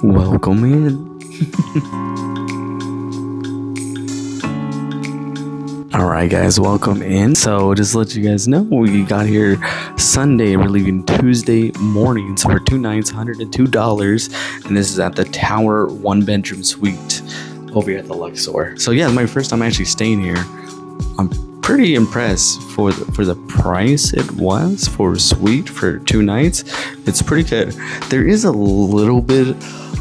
Welcome in. Alright guys, welcome in. So just to let you guys know, we got here Sunday, we're leaving Tuesday morning. So for 2 nights, $102. And this is at the Tower 1-bedroom suite over here at the Luxor. So yeah, my first time actually staying here. I'm pretty impressed for the price it was for a suite for 2 nights. It's pretty good. There is a little bit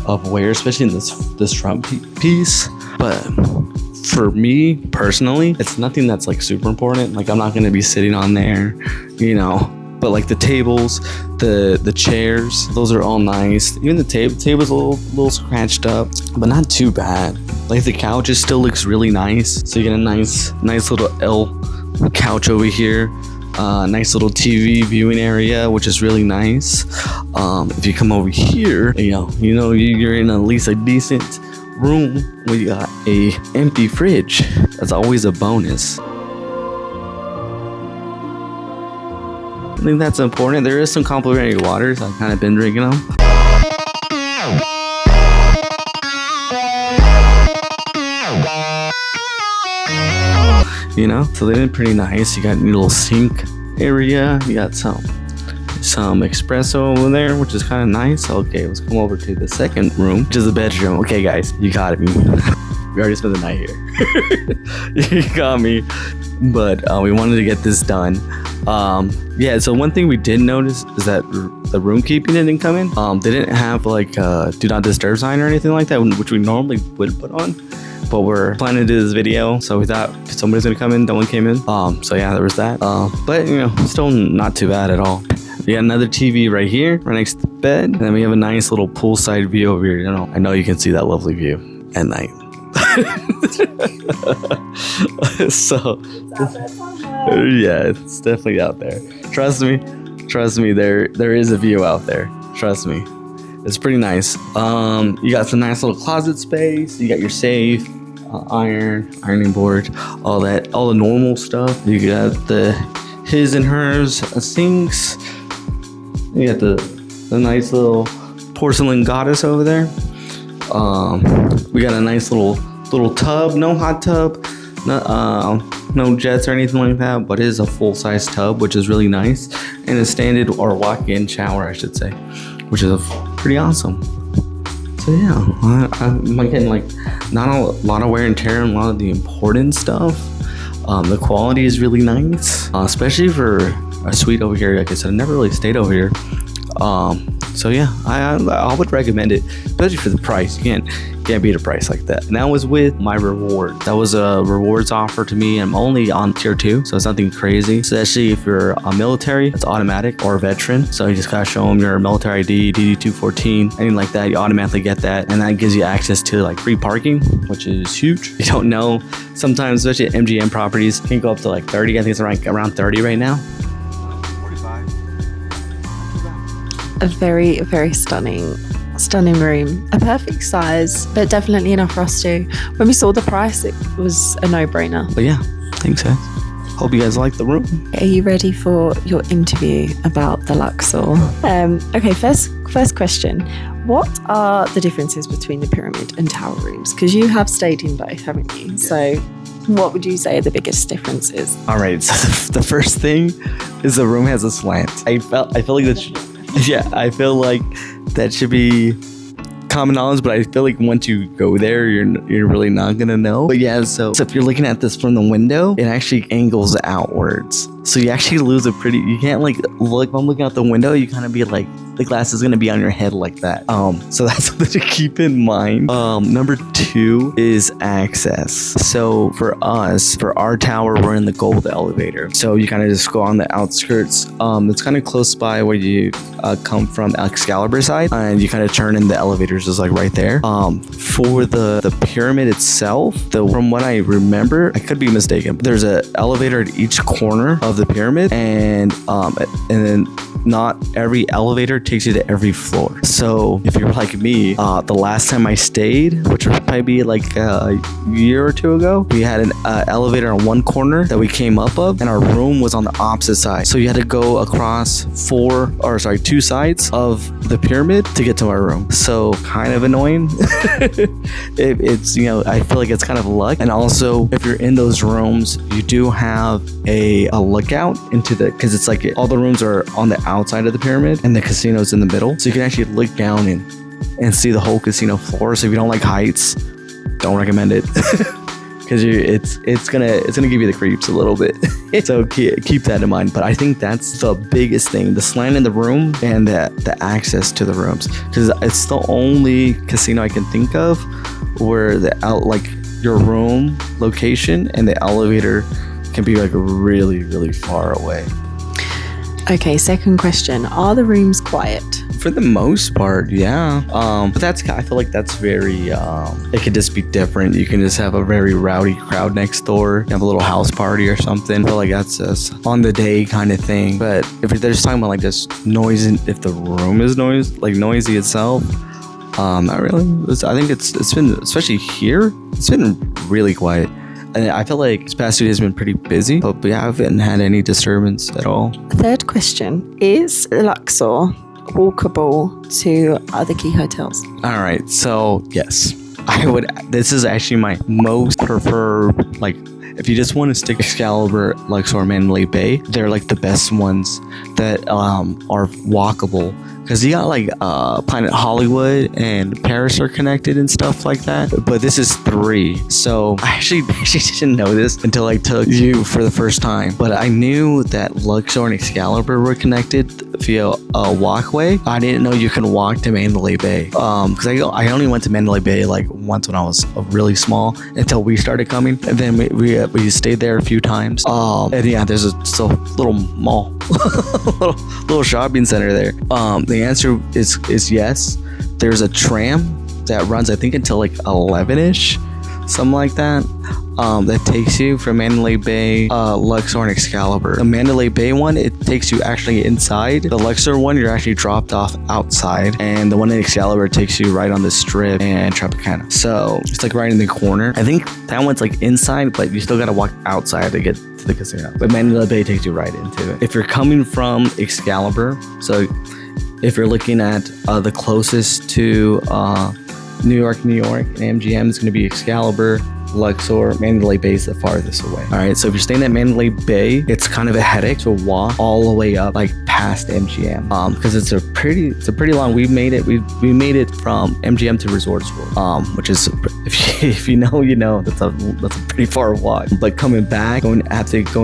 of wear, especially in this front piece, but for me personally, it's nothing that's like super important. Like I'm not gonna be sitting on there, you know. But like the tables, the chairs, those are all nice. Even the table's a little scratched up, but not too bad. Like the couch, it still looks really nice. So you get a nice little L couch over here. Nice little TV viewing area, which is really nice. If you come over here, you know you're in at least a decent room where you got a empty fridge. That's always a bonus. I think that's important. There is some complimentary waters. I've kind of been drinking them. You know, so they did pretty nice. You got a little sink area. You got some espresso over there, which is kind of nice. Okay, let's come over to the second room, which is the bedroom. Okay, guys, you got me. We already spent the night here. You got me. But we wanted to get this done. Yeah, so one thing we did notice is that the room keeping didn't come in. They didn't have like a do not disturb sign or anything like that, which we normally would put on. But we're planning to do this video, so we thought somebody's gonna come in. No one came in. So yeah, there was that. But you know, still not too bad at all. We got another TV right here, right next to the bed, and then we have a nice little poolside view over here. I know you can see that lovely view at night. So yeah, it's definitely out there. Trust me, there is a view out there. Trust me, it's pretty nice. You got some nice little closet space. You got your safe, ironing board, all the normal stuff. You got the his and hers sinks. You got the nice little porcelain goddess over there. We got a nice little tub, no hot tub, no jets or anything like that, but it is a full-size tub, which is really nice, and a standard or walk-in shower, I should say, which is pretty awesome. So yeah, I'm getting like not a lot of wear and tear on a lot of the important stuff. The quality is really nice, especially for a suite over here. Like I said, I never really stayed over here. So yeah, I would recommend it, especially for the price. You can't beat a price like that. And that was with my reward. That was a rewards offer to me. I'm only on tier 2, so it's nothing crazy. Especially if you're a military, it's automatic, or a veteran. So you just gotta show them your military ID, DD-214, anything like that. You automatically get that, and that gives you access to like free parking, which is huge. You don't know. Sometimes, especially at MGM properties, can go up to like 30. I think it's around 30 right now. A very, very stunning room. A perfect size, but definitely enough for us to. When we saw the price, it was a no-brainer. But yeah, thanks guys. Hope you guys like the room. Are you ready for your interview about the Luxor? Okay, first question. What are the differences between the pyramid and tower rooms? Because you have stayed in both, haven't you? Yes. So what would you say are the biggest differences? All right, so the first thing is the room has a slant. I feel like that's... Yeah, I feel like that should be common knowledge, but I feel like once you go there, you're really not gonna know. But yeah, so if you're looking at this from the window, it actually angles outwards. So you actually lose you can't like look, if I'm looking out the window, you kind of be like, the glass is gonna be on your head like that. So that's something to keep in mind. Number 2 is access. So for us, for our tower, we're in the gold elevator. So you kind of just go on the outskirts. It's kind of close by where you come from Excalibur side, and you kind of turn in the elevators is like right there. For the pyramid itself, from what I remember, I could be mistaken, but there's an elevator at each corner of the pyramid, and then not every elevator takes you to every floor. So if you're like me, the last time I stayed, which would probably be like a year or two ago, we had an elevator on one corner that we came up of, and our room was on the opposite side. So you had to go across two sides of the pyramid to get to our room. So kind of annoying. It's, I feel like it's kind of luck. And also, if you're in those rooms, you do have a lookout into because it's like all the rooms are on the outside of the pyramid and the casino's in the middle. So you can actually look down and see the whole casino floor. So if you don't like heights, don't recommend it. Because it's gonna give you the creeps a little bit. So keep that in mind. But I think that's the biggest thing: the slant in the room and the access to the rooms. Because it's the only casino I can think of where your room location and the elevator can be like really, really far away. Okay, second question: are the rooms quiet? For the most part, yeah. But I feel like that's very, it could just be different. You can just have a very rowdy crowd next door, have a little house party or something. I feel like that's just on the day kind of thing. But if they're just talking about like just noise, if the room is noisy itself, not really. I think it's been, especially here, it's been really quiet. And I feel like this past 2 days has been pretty busy, but we haven't had any disturbance at all. Third question: is Luxor walkable to other key hotels? All right, so yes, I would. This is actually my most preferred. Like, if you just want to stick Excalibur, Luxor, Mandalay Bay, they're like the best ones that are walkable. Because you got like Planet Hollywood and Paris are connected and stuff like that. But this is 3. So I actually didn't know this until I took you for the first time. But I knew that Luxor and Excalibur were connected via a walkway. I didn't know you can walk to Mandalay Bay. Because I only went to Mandalay Bay like once when I was really small until we started coming. And then we stayed there a few times. And yeah, there's a little mall. little shopping center there. The answer is yes. There's a tram that runs, I think, until like 11ish, something like that. That takes you from Mandalay Bay, Luxor, and Excalibur. The Mandalay Bay one, it takes you actually inside. The Luxor one, you're actually dropped off outside, and the one in Excalibur takes you right on the Strip and Tropicana. So it's like right in the corner. I think that one's like inside, but you still gotta walk outside to get to the casino. But Mandalay Bay takes you right into it. If you're coming from Excalibur, so if you're looking at the closest to New York, and MGM is going to be Excalibur. Luxor, Mandalay Bay is the farthest away. All right, so if you're staying at Mandalay Bay, it's kind of a headache to walk all the way up, like past MGM, because it's a pretty long. We made it from MGM to Resorts World, which is, if you know, you know, that's a pretty far walk. But coming back, going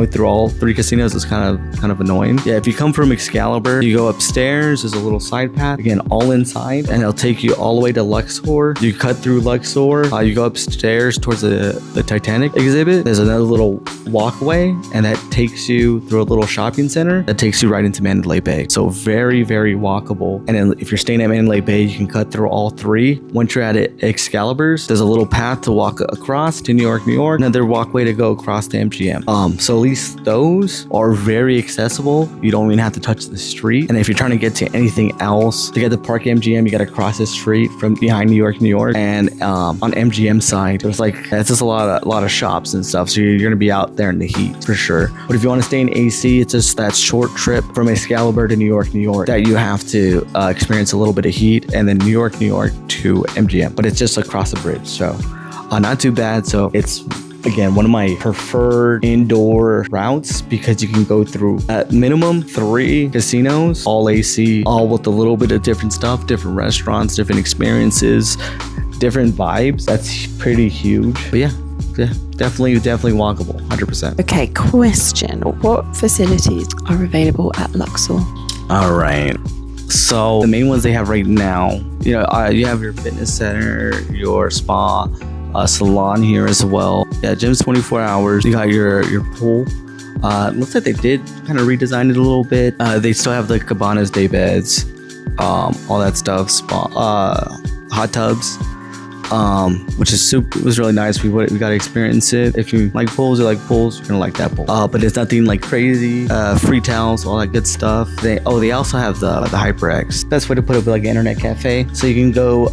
through all 3 casinos is kind of annoying. Yeah, if you come from Excalibur, you go upstairs. There's a little side path, again, all inside, and it'll take you all the way to Luxor. You cut through Luxor, you go upstairs towards the Titanic exhibit. There's another little walkway, and that takes you through a little shopping center that takes you right into Mandalay Bay. So very, very walkable. And then if you're staying at Mandalay Bay, you can cut through all 3. Once you're at Excalibur's, there's a little path to walk across to New York, another walkway to go across to MGM. So at least those are very accessible. You don't even have to touch the street. And if you're trying to get to anything else, to get to Park MGM, you got to cross the street from behind New York. And on MGM side, there's it's just a lot of shops and stuff. So you're going to be out there in the heat for sure. But if you want to stay in AC, it's just that short trip from Excalibur to New York that you have to experience a little bit of heat, and then New York to MGM. But it's just across the bridge, so not too bad. So it's, again, one of my preferred indoor routes because you can go through at minimum 3 casinos, all AC, all with a little bit of different stuff, different restaurants, different experiences, different vibes. That's pretty huge. But yeah, definitely walkable, 100%. Okay, question: what facilities are available at Luxor? All right. So the main ones they have right now, you have your fitness center, your spa, salon here as well. Yeah, gym's 24 hours. You got your pool. Looks like they did kind of redesign it a little bit. They still have the cabanas, day beds, all that stuff. Spa, hot tubs. which is super. It was really nice. We got to experience it. If you like pools, you're gonna like that pool. But it's nothing like crazy. Free towels, all that good stuff. They also have the HyperX. Best way to put it, like an internet cafe, so you can go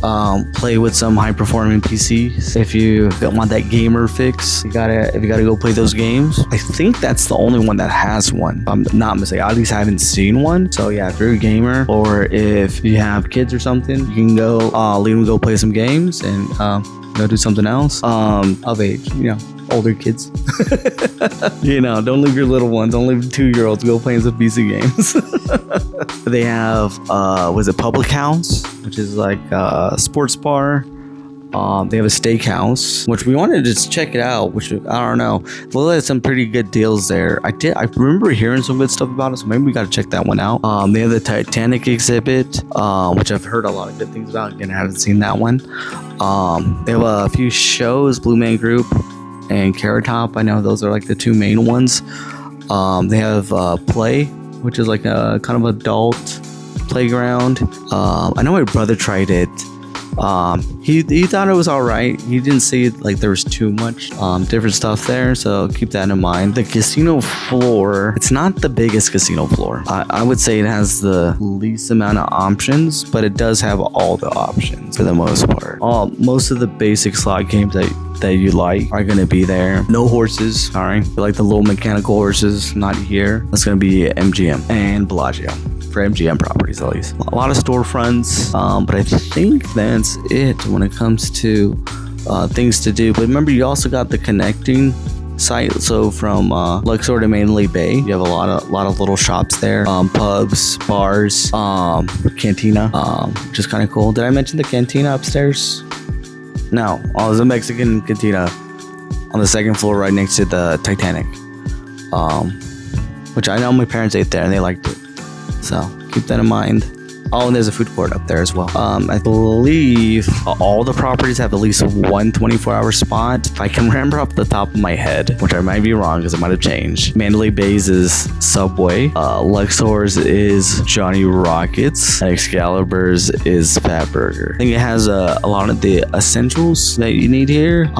play with some high performing PCs. If you don't want that gamer fix, if you gotta go play those games. I think that's the only one that has one. If I'm not mistaken. I at least haven't seen one. So yeah, if you're a gamer or if you have kids or something, you can go leave them go play some games and go do something else. Of age, older kids. Don't leave your little ones. Don't leave 2-year-olds go playing some PC games. They have was it Public House, which is like a sports bar. They have a steakhouse, which we wanted to just check it out, which I don't know. They had some pretty good deals there. I remember hearing some good stuff about it, so maybe we got to check that one out. They have the Titanic exhibit, which I've heard a lot of good things about. Again, I haven't seen that one. They have a few shows, Blue Man Group and Carrot Top. I know those are like the two main ones. They have Play, which is like a kind of adult playground. I know my brother tried it. He thought it was all right. He didn't see like there was too much different stuff there, so keep that in mind. The casino floor, it's not the biggest casino floor. I would say it has the least amount of options, but it does have all the options for the most part. Most of the basic slot games that you like are gonna be there. No horses, sorry. Like the little mechanical horses, not here. That's gonna be MGM and Bellagio. For MGM properties at least. A lot of storefronts, but I think that's it when it comes to things to do. But remember, you also got the connecting site. So from Luxor to Mandalay Bay, you have a lot of little shops there, pubs, bars, cantina, which is kind of cool. Did I mention the cantina upstairs? No, there's a Mexican cantina on the second floor right next to the Titanic, which I know my parents ate there and they liked it. So keep that in mind. And there's a food court up there as well. I believe all the properties have at least one 24-hour spot. If I can remember off the top of my head, which I might be wrong because it might have changed. Mandalay Bay's is Subway. Luxor's is Johnny Rockets. And Excalibur's is Fat Burger. I think it has a lot of the essentials that you need here.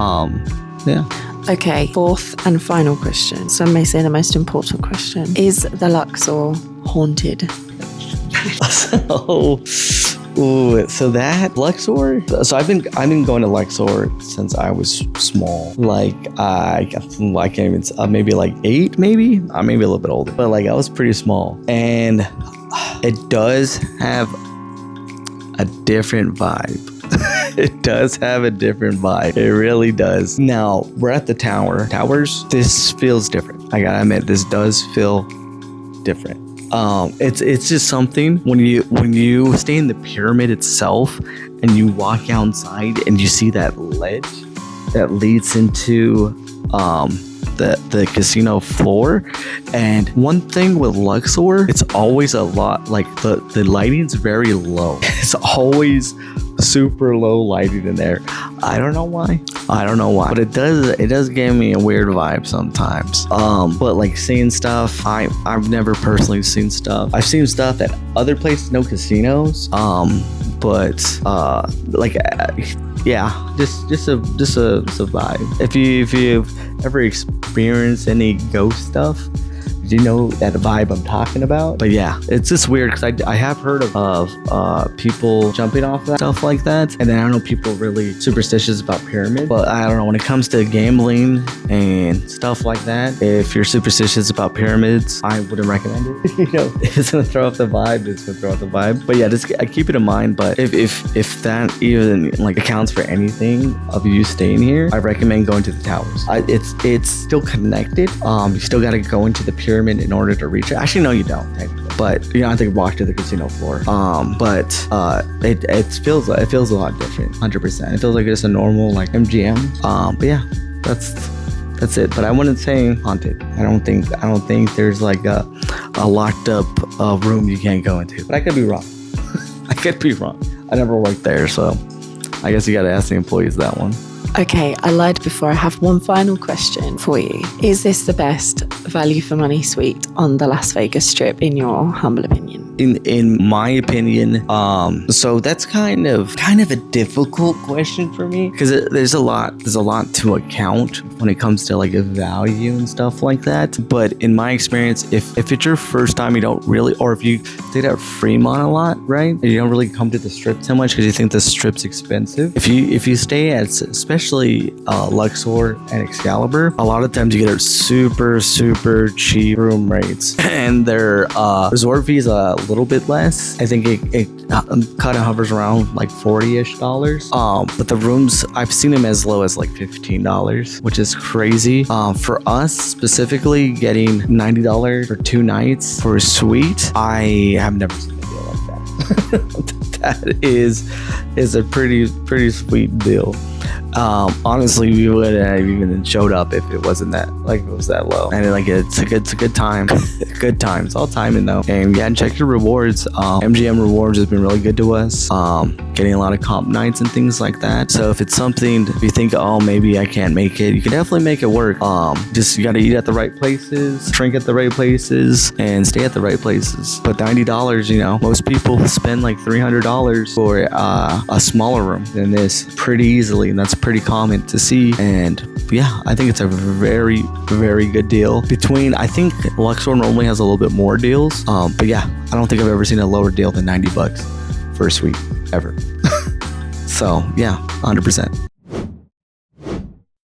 Yeah. Okay, fourth and final question. Some may say the most important question. Is the Luxor haunted? So that Luxor. So I've been going to Luxor since I was small. Like I can't even. Maybe like 8, maybe. Maybe a little bit older. But like I was pretty small, and it does have a different vibe. It does have a different vibe. It really does. Now we're at the towers. This feels different. I gotta admit, this does feel different. It's just something when you stay in the pyramid itself and you walk outside and you see that ledge that leads into the casino floor. And one thing with Luxor, it's always a lot like the lighting's very low. It's always super low lighting in there. I don't know why, but it does give me a weird vibe sometimes. But like seeing stuff, I've never personally seen stuff. I've seen stuff at other places, no casinos. Yeah, just a vibe. If you've ever experienced any ghost stuff, you know that vibe I'm talking about. But yeah, it's just weird because I have heard of people jumping off that stuff like that, and then I don't know, people really superstitious about pyramids. But I don't know, when it comes to gambling and stuff like that, if you're superstitious about pyramids, I wouldn't recommend it. It's gonna throw off the vibe. But yeah, just I keep it in mind. But if that even like accounts for anything of you staying here, I recommend going to the towers. It's still connected. You still gotta go into the pyramid in order to reach it. Actually, no, you don't, technically. But you don't have to walk to the casino floor. It feels a lot different. 100%. It feels like it's a normal like MGM. But yeah, that's it. But I wouldn't say haunted. I don't think there's like a locked up room you can't go into. But I could be wrong. I never worked there, so I guess you got to ask the employees that one. Okay, I lied before. I have one final question for you. Is this the best value for money suite on the Las Vegas Strip, in your humble opinion? in my opinion. So that's kind of a difficult question for me, because there's a lot to account when it comes to like a value and stuff like that. But in my experience, if it's your first time, you don't really, or if you stayed at Fremont a lot, right, and you don't really come to the Strip too much because you think the Strip's expensive. If you stay at especially Luxor and Excalibur, a lot of times you get super cheap room rates, and their resort fee is a little bit less. I think it kind of hovers around like $40-ish. But the rooms, I've seen them as low as like $15, which is crazy. For us specifically, getting $90 for 2 nights for a suite, I have never seen a deal like that. That is a pretty sweet deal. Honestly, we would have even showed up if it wasn't that, like, it was that low. And like, it's a good time. Good times, all timing though. And yeah, check your rewards. MGM Rewards has been really good to us. Getting a lot of comp nights and things like that. So if it's something you think, oh, maybe I can't make it, you can definitely make it work. Just you gotta eat at the right places, drink at the right places, and stay at the right places. But $90, you know, most people spend like $300 for a smaller room than this pretty easily, and that's pretty common to see. And yeah, I think it's a very good deal. I think Luxor normally has a little bit more deals, but yeah, I don't think I've ever seen a lower deal than $90 for a suite ever. So yeah, 100%.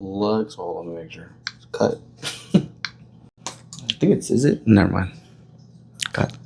Luxor, let me make sure it's cut. I think is it? Never mind. Cut.